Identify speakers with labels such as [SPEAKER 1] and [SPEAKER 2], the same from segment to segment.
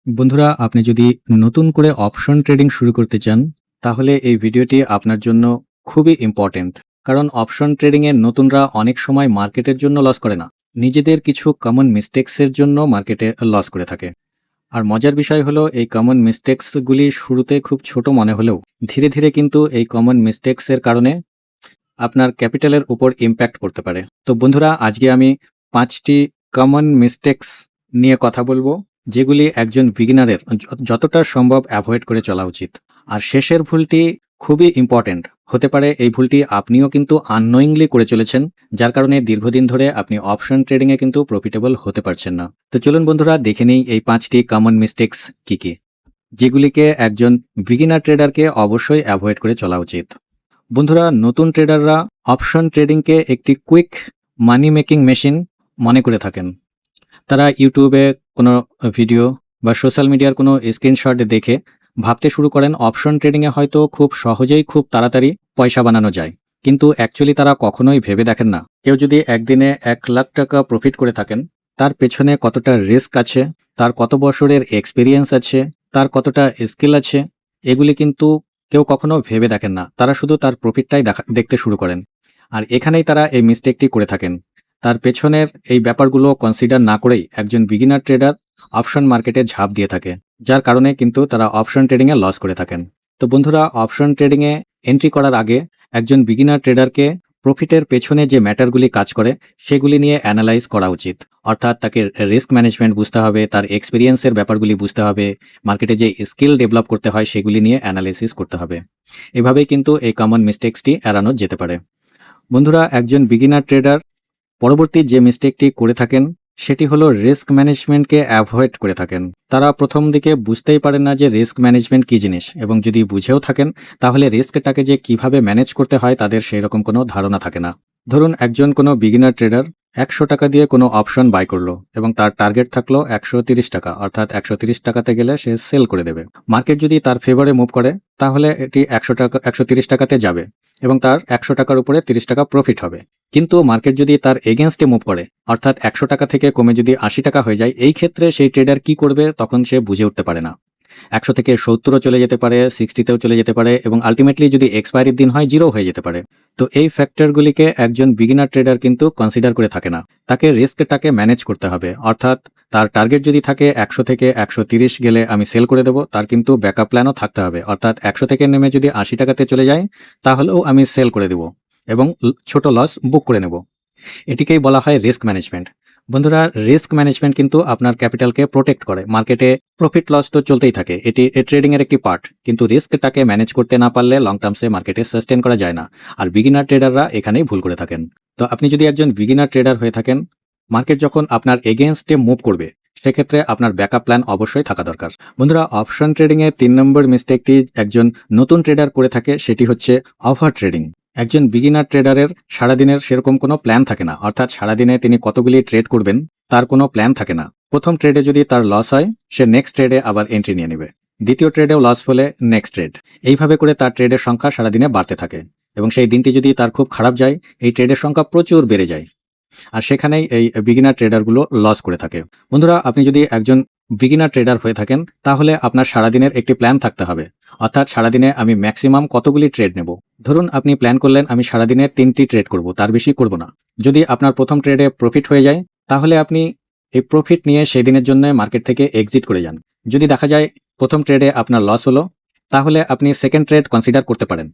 [SPEAKER 1] বন্ধুরা, আপনি যদি নতুন করে অপশন ট্রেডিং শুরু করতে চান, তাহলে এই ভিডিওটি আপনার জন্য খুবই ইম্পর্টেন্ট। কারণ অপশন ট্রেডিং এর নতুনরা অনেক সময় মার্কেটের জন্য লস করে না, নিজেদের কিছু কমন মিস্টেক্স এর জন্য মার্কেটে লস করে থাকে। আর মজার বিষয় হলো, এই কমন মিস্টেক্স গুলি শুরুতে খুব ছোট মনে হলেও ধীরে ধীরে কিন্তু এই কমন মিস্টেক্স এর কারণে আপনার ক্যাপিটালের উপর ইম্প্যাক্ট পড়তে পারে। তো বন্ধুরা, আজকে আমি ৫টি কমন মিস্টেক্স নিয়ে কথা বলবো, যেগুলি একজন বিগিনারের যতটা সম্ভব অ্যাভয়েড করে চলা উচিত। আর শেষের ভুলটি খুবই ইম্পর্ট্যান্ট হতে পারে। এই ভুলটি আপনিও কিন্তু আননোয়িংলি করে চলেছেন, যার কারণে দীর্ঘদিন ধরে আপনি অপশন ট্রেডিংয়ে কিন্তু প্রফিটেবল হতে পারছেন না। তো চলুন বন্ধুরা, দেখে নেই এই ৫টি কমন মিস্টেক্স কি কি, যেগুলিকে একজন বিগিনার ট্রেডারকে অবশ্যই অ্যাভয়েড করে চলা উচিত। বন্ধুরা, নতুন ট্রেডাররা অপশন ট্রেডিংকে একটি কুইক মানি মেকিং মেশিন মনে করে থাকেন। তারা ইউটিউবে কোনো ভিডিও বা সোশ্যাল মিডিয়ার কোনো স্ক্রিনশট দেখে ভাবতে শুরু করেন অপশন ট্রেডিংয়ে হয়তো খুব সহজেই খুব তাড়াতাড়ি পয়সা বানানো যায়। কিন্তু অ্যাকচুয়ালি তারা কখনোই ভেবে দেখেন না, কেউ যদি একদিনে ১,০০,০০০ টাকা প্রফিট করে থাকেন, তার পেছনে কতটা রিস্ক আছে, তার কত বছরের এক্সপিরিয়েন্স আছে, তার কতটা স্কিল আছে, এগুলি কিন্তু কেউ কখনো ভেবে দেখেন না। তারা শুধু তার প্রফিটটাই দেখতে শুরু করেন। আর এখানেই তারা এই মিস্টেকটি করে থাকেন। তার পেছনের এই ব্যাপারগুলো কনসিডার না করেই একজন বিগিনার ট্রেডার অপশন মার্কেটে ঝাঁপ দিয়ে থাকে, যার কারণে কিন্তু তারা অপশন ট্রেডিংয়ে লস করে থাকেন। তো বন্ধুরা, অপশন ট্রেডিংয়ে এন্ট্রি করার আগে একজন বিগিনার ট্রেডারকে প্রফিটের পেছনে যে ম্যাটারগুলি কাজ করে সেগুলি নিয়ে অ্যানালাইজ করা উচিত। অর্থাৎ তাকে রিস্ক ম্যানেজমেন্ট বুঝতে হবে, তার এক্সপিরিয়েন্সের ব্যাপারগুলি বুঝতে হবে, মার্কেটে যে স্কিল ডেভেলপ করতে হয় সেগুলি নিয়ে অ্যানালাইসিস করতে হবে। এভাবেই কিন্তু এই কমন মিস্টেক্সটি এড়ানো যেতে পারে। বন্ধুরা, একজন বিগিনার ট্রেডার পরবর্তী যে মিস্টেকটি করে থাকেন সেটি হলো রিস্ক ম্যানেজমেন্টকে অ্যাভয়েড করে থাকেন। তারা প্রথম দিকে বুঝতেই পারেন না যে রিস্ক ম্যানেজমেন্ট কী জিনিস, এবং যদি বুঝেও থাকেন তাহলে রিস্কটাকে যে কিভাবে ম্যানেজ করতে হয় তাদের সেই রকম কোনো ধারণা থাকে না। ধরুন, একজন কোনো বিগিনার ট্রেডার ১০০ টাকা দিয়ে কোনো অপশন বাই করলো এবং তার টার্গেট থাকলো ১৩০ টাকা, অর্থাৎ ১৩০ টাকাতে গেলে সে সেল করে দেবে। মার্কেট যদি তার ফেভারে মুভ করে তাহলে এটি ১৩০ টাকাতে যাবে এবং তার ১০০ টাকার উপরে ৩০ টাকা প্রফিট হবে। কিন্তু মার্কেট যদি তার এগেনস্টে মুভ করে, অর্থাৎ ১০০ টাকা থেকে কমে যদি ৮০ টাকা হয়ে যায়, এই ক্ষেত্রে সেই ট্রেডার কি করবে তখন সে বুঝে উঠতে পারে না। ১০০ থেকে ৭০ও চলে যেতে পারে, ৬০তেও চলে যেতে পারে এবং আলটিমেটলি যদি এক্সপায়ারির দিন হয় 0 হয়ে যেতে পারে। তো এই ফ্যাক্টরগুলিকে একজন বিগিনার ট্রেডার কিন্তু কনসিডার করে থাকে না। তাকে রিস্কটাকে ম্যানেজ করতে হবে। অর্থাৎ তার টার্গেট যদি থাকে ১০০ থেকে ১৩০ গেলে আমি সেল করে দেবো, তার কিন্তু ব্যাকআপ প্ল্যানও থাকতে হবে। অর্থাৎ ১০০ থেকে নেমে যদি ৮০ টাকাতে চলে যায় তাহলেও আমি সেল করে দেবো এবং ছোট লস বুক করে নেব। এটিকেই বলা হয় রিস্ক ম্যানেজমেন্ট। বন্ধুরা, রিস্ক ম্যানেজমেন্ট কিন্তু আপনার ক্যাপিটালকে প্রোটেক্ট করে। মার্কেটে প্রফিট লস তো চলতেই থাকে, এটি ট্রেডিং এর একটি পার্ট। কিন্তু রিস্কটাকে ম্যানেজ করতে না পারলে লং টার্মসে মার্কেটে সাস্টেন করা যায় না। আর বিগিনার ট্রেডাররা এখানেই ভুল করে থাকেন। তো আপনি যদি একজন বিগিনার ট্রেডার হয়ে থাকেন, মার্কেট যখন আপনার এগেইনস্টে মুভ করবে সেক্ষেত্রে আপনার ব্যাকআপ প্ল্যান অবশ্যই থাকা দরকার। বন্ধুরা, অপশন ট্রেডিং এর ৩ নম্বর মিস্টেকটি একজন নতুন ট্রেডার করে থাকে, সেটি হচ্ছে ওভার ট্রেডিং। একজন বিগিনার ট্রেডারের সারাদিনের সেরকম কোনো প্ল্যান থাকে না। অর্থাৎ সারাদিনে তিনি কতগুলি ট্রেড করবেন তার কোনো প্ল্যান থাকে না। প্রথম ট্রেডে যদি তার লস হয়, সে নেক্সট ট্রেডে আবার এন্ট্রি নিয়ে নেবে। দ্বিতীয় ট্রেডেও লস হলে নেক্সট ট্রেড। এইভাবে করে তার ট্রেডের সংখ্যা সারাদিনে বাড়তে থাকে এবং সেই দিনটি যদি তার খুব খারাপ যায়, এই ট্রেডের সংখ্যা প্রচুর বেড়ে যায়। আর সেখানেই এই বিগিনার ট্রেডারগুলো লস করে থাকে। বন্ধুরা, আপনি যদি একজন বিগিনার ট্রেডার হয়ে থাকেন তাহলে আপনার সারাদিনের একটি প্ল্যান থাকতে হবে। অর্থাৎ সারাদিনে আমি ম্যাক্সিমাম কতগুলি ট্রেড নেব। ধরুন, আপনি প্ল্যান করলেন আমি সারাদিনে ৩টি ট্রেড করব, তার বেশি করব না। যদি আপনার প্রথম ট্রেডে প্রফিট হয়ে যায় তাহলে আপনি এই প্রফিট নিয়ে সেই দিনের জন্য মার্কেট থেকে এক্সিট করে যান। যদি দেখা যায় প্রথম ট্রেডে আপনার লস হলো, তাহলে আপনি সেকেন্ড ট্রেড কনসিডার করতে পারেন।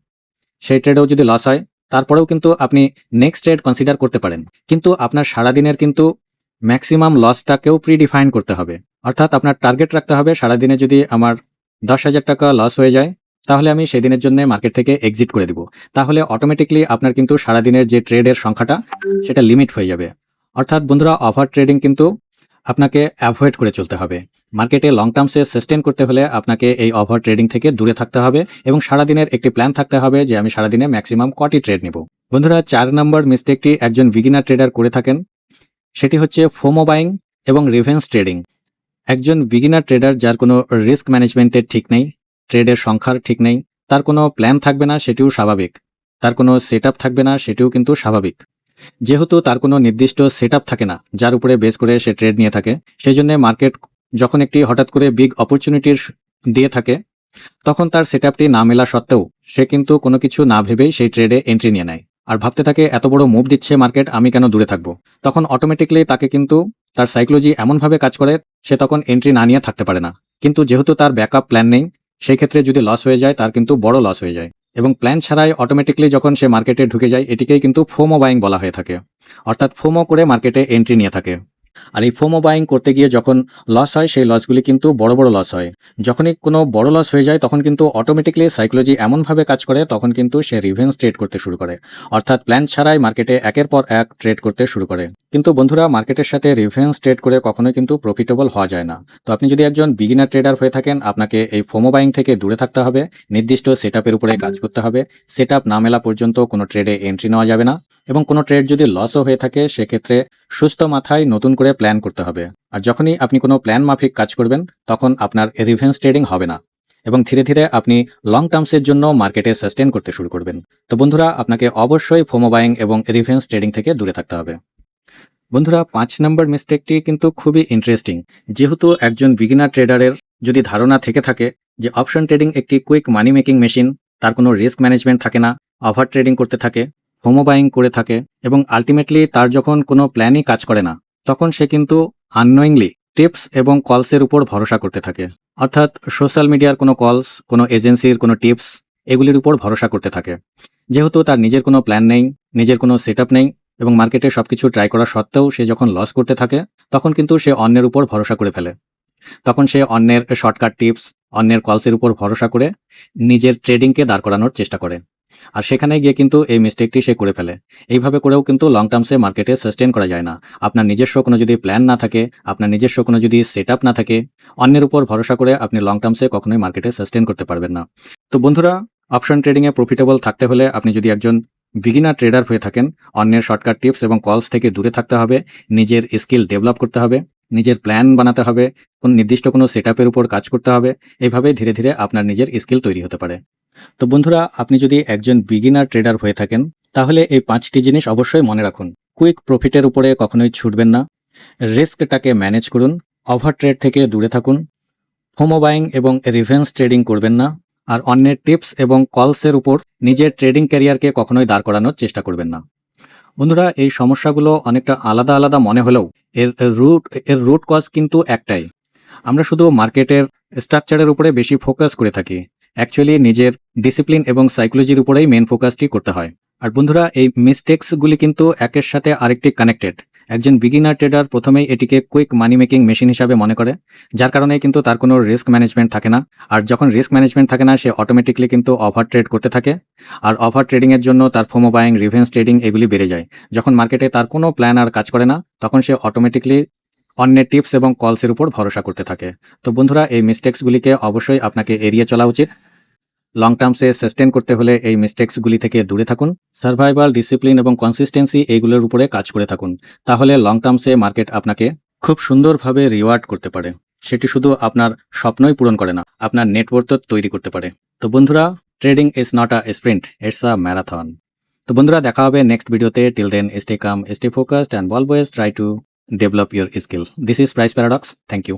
[SPEAKER 1] সেই ট্রেডেও যদি লস হয় তারপরেও কিন্তু আপনি নেক্সট ট্রেড কনসিডার করতে পারেন। কিন্তু আপনার সারাদিনের কিন্তু ম্যাক্সিমাম লসটাকেও প্রিডিফাইন করতে হবে। অর্থাৎ আপনার টার্গেট রাখতে হবে সারাদিনে যদি আমার ১০,০০০ টাকা লস হয়ে যায় তাহলে আমি সেদিনের জন্য মার্কেট থেকে এক্সিট করে দেব। তাহলে অটোমেটিকলি আপনার কিন্তু সারাদিনের যে ট্রেডের সংখ্যাটা সেটা লিমিট হয়ে যাবে। অর্থাৎ বন্ধুরা, ওভার ট্রেডিং কিন্তু আপনাকে অ্যাভয়েড করে চলতে হবে। মার্কেটে লং টার্মসে সাস্টেন করতে হলে আপনাকে এই ওভার ট্রেডিং থেকে দূরে থাকতে হবে এবং সারাদিনের একটি প্ল্যান থাকতে হবে যে আমি সারাদিনে ম্যাক্সিমাম কটি ট্রেড নেব। বন্ধুরা, ৪ নম্বর মিস্টেকটি একজন বিগিনার ট্রেডার করে থাকেন, সেটি হচ্ছে ফোমো বাইং এবং রিভেন্স ট্রেডিং। একজন বিগিনার ট্রেডার যার কোনো রিস্ক ম্যানেজমেন্টের ঠিক নেই, ট্রেডের সংখ্যার ঠিক নেই, তার কোনো প্ল্যান থাকবে না সেটিও স্বাভাবিক, তার কোনো সেট থাকবে না সেটিও কিন্তু স্বাভাবিক। যেহেতু তার কোনো নির্দিষ্ট সেট থাকে না যার উপরে বেস করে সে ট্রেড নিয়ে থাকে, সেই জন্য মার্কেট যখন একটি হঠাৎ করে বিগ অপরচুনিটির দিয়ে থাকে, তখন তার সেটআপটি না মেলা সত্ত্বেও সে কিন্তু কোনো কিছু না ভেবেই সেই ট্রেডে এন্ট্রি নিয়ে নেয়। আর ভাবতে থাকে এত বড় মুভ দিচ্ছে মার্কেট, আমি কেন দূরে থাকবো। তখন অটোমেটিকলি তাকে কিন্তু তার সাইকোলজি এমনভাবে কাজ করে, সে তখন এন্ট্রি না নিয়ে থাকতে পারে না। কিন্তু যেহেতু তার ব্যাকআপ প্ল্যান নেই, সেই ক্ষেত্রে যদি লস হয়ে যায় তার কিন্তু বড় লস হয়ে যায়। এবং প্ল্যান ছাড়াই অটোমেটিকলি যখন সে মার্কেটে ঢুকে যায়, এটিকেই কিন্তু ফোমো বাইং বলা হয়ে থাকে। অর্থাৎ ফোমো করে মার্কেটে এন্ট্রি নিয়ে থাকে। আর এই ফোমো বাইং করতে গিয়ে যখন লস হয়, সেই লসগুলি কিন্তু বড় বড় লস হয়। যখনই কোনো বড় লস হয়ে যায় তখন কিন্তু অটোমেটিকলি সাইকোলজি এমনভাবে কাজ করে, তখন কিন্তু সে রিভেন্স ট্রেড করতে শুরু করে। অর্থাৎ প্ল্যান ছাড়াই মার্কেটে একের পর এক ট্রেড করতে শুরু করে। কিন্তু বন্ধুরা, মার্কেটের সাথে রিভেন্স ট্রেড করে কখনোই কিন্তু প্রফিটেবল হওয়া যায় না। তো আপনি যদি একজন বিগিনার ট্রেডার হয়ে থাকেন, আপনাকে এই ফোমো বাইং থেকে দূরে থাকতে হবে। নির্দিষ্ট সেটআপের উপরে কাজ করতে হবে। সেটআপ না মেলা পর্যন্ত কোনো ট্রেডে এন্ট্রি নেওয়া যাবে না। এবং কোনো ট্রেড যদি লসও হয়ে থাকে, সেক্ষেত্রে সুস্থ মাথায় নতুন করে প্ল্যান করতে হবে। আর যখনই আপনি কোনো প্ল্যান মাফিক কাজ করবেন, তখন আপনার রিভেন্স ট্রেডিং হবে না এবং ধীরে ধীরে আপনি লং টার্মসের জন্য মার্কেটে সাস্টেন করতে শুরু করবেন। তো বন্ধুরা, আপনাকে অবশ্যই ফোমো বাইং এবং রিভেন্স ট্রেডিং থেকে দূরে থাকতে হবে। বন্ধুরা, 5 নম্বর মিস্টেকটি কিন্তু খুবই ইন্টারেস্টিং। যেহেতু একজন বিগিনার ট্রেডারের যদি ধারণা থেকে থাকে যে অপশন ট্রেডিং একটি কুইক মানি মেকিং মেশিন, তার কোনো রিস্ক ম্যানেজমেন্ট থাকে না, ওভার ট্রেডিং করতে থাকে, ফোমো বাইং করে থাকে এবং আলটিমেটলি তার যখন কোনো প্ল্যানই কাজ করে না, তখন সে কিন্তু আননোয়িংলি টিপস এবং কলসের উপর ভরসা করতে থাকে। অর্থাৎ সোশ্যাল মিডিয়ার কোনো কলস, কোনো এজেন্সির কোনো টিপস, এগুলির উপর ভরসা করতে থাকে। যেহেতু তার নিজের কোনো প্ল্যান নেই, নিজের কোনো সেটআপ নেই এবং মার্কেটে সবকিছু ট্রাই করা সত্ত্বেও সে যখন লস করতে থাকে, তখন কিন্তু সে অন্যের উপর ভরসা করে ফেলে। তখন সে অন্যের শর্টকাট টিপস, অন্যের কলসের উপর ভরসা করে নিজের ট্রেডিংকে দাঁড় করানোর চেষ্টা করে। আর সেখানে গিয়ে কিন্তু এই মিস্টেকটি সে করে ফেলে। এইভাবে করেও কিন্তু লং টার্মসে মার্কেটে সাস্টেন করা যায় না। আপনার নিজস্ব কোনো যদি প্ল্যান না থাকে, আপনার নিজস্ব কোনো যদি সেটআপ না থাকে, অন্যের উপর ভরসা করে আপনি লং টার্মসে কখনোই মার্কেটে সাস্টেন করতে পারবেন না। তো বন্ধুরা, অপশন ট্রেডিংয়ে প্রফিটেবল থাকতে হলে আপনি যদি একজন বিগিনার ট্রেডার হয়ে থাকেন, অন্যের শর্টকাট টিপস এবং কলস থেকে দূরে থাকতে হবে, নিজের স্কিল ডেভেলপ করতে হবে, নিজের প্ল্যান বানাতে হবে, কোন নির্দিষ্ট কোনো সেটআপের উপর কাজ করতে হবে। এইভাবে ধীরে ধীরে আপনার নিজের স্কিল তৈরি হতে পারে। তো বন্ধুরা, আপনি যদি একজন বিগিনার ট্রেডার হয়ে থাকেন, তাহলে এই 5টি জিনিস অবশ্যই মনে রাখুন। কুইক প্রফিটের উপরে কখনোই ছুটবেন না, রিস্কটাকে ম্যানেজ করুন, ওভার ট্রেড থেকে দূরে থাকুন, ফোমো বাইং এবং রিভেন্স ট্রেডিং করবেন না, আর অন্যের টিপস এবং কলসের উপর নিজের ট্রেডিং ক্যারিয়ারকে কখনোই দাঁড় করানোর চেষ্টা করবেন না। বন্ধুরা, এই সমস্যাগুলো অনেকটা আলাদা আলাদা মনে হলেও এর রুট কজ কিন্তু একটাই। আমরা শুধু মার্কেটের স্ট্রাকচারের উপরে বেশি ফোকাস করে থাকি। অ্যাকচুয়ালি নিজের ডিসিপ্লিন এবং সাইকোলজির উপরেই মেন ফোকাসটি করতে হয়। আর বন্ধুরা, এই মিস্টেক্সগুলি কিন্তু একের সাথে আরেকটি কানেক্টেড। একজন বিগিনার ট্রেডার প্রথমেই এটিকে কুইক মানি মেকিং মেশিন হিসাবে মনে করে, যার কারণে কিন্তু তার কোনো রিস্ক ম্যানেজমেন্ট থাকে না। আর যখন রিস্ক ম্যানেজমেন্ট থাকে না, সে অটোমেটিকলি কিন্তু ওভার ট্রেড করতে থাকে। আর ওভার ট্রেডিংয়ের জন্য তার ফোমো বাইং, রিভেন্স ট্রেডিং এগুলি বেড়ে যায়। যখন মার্কেটে তার কোনো প্ল্যান আর কাজ করে না, তখন সে অটোমেটিকলি অন্যের টিপস এবং কলসের উপর ভরসা করতে থাকে। তো বন্ধুরা, এই মিস্টেক্সগুলিকে অবশ্যই আপনাকে এড়িয়ে চলা উচিত। লং টার্মসে সাস্টেন করতে হলে এই মিস্টেক্সগুলি থেকে দূরে থাকুন। সার্ভাইভাল, ডিসিপ্লিন এবং কনসিস্টেন্সি এইগুলোর উপরে কাজ করে থাকুন। তাহলে লং টার্মসে মার্কেট আপনাকে খুব সুন্দরভাবে রিওয়ার্ড করতে পারে। সেটি শুধু আপনার স্বপ্নই পূরণ করে না, আপনার নেটওয়ার্থও তৈরি করতে পারে। তো বন্ধুরা, trading is not a sprint, it's a marathon. তো বন্ধুরা, দেখা হবে নেক্সট ভিডিওতে। Till then, stay calm, stay focused and always try to develop your skill. This is Price Paradox. Thank you.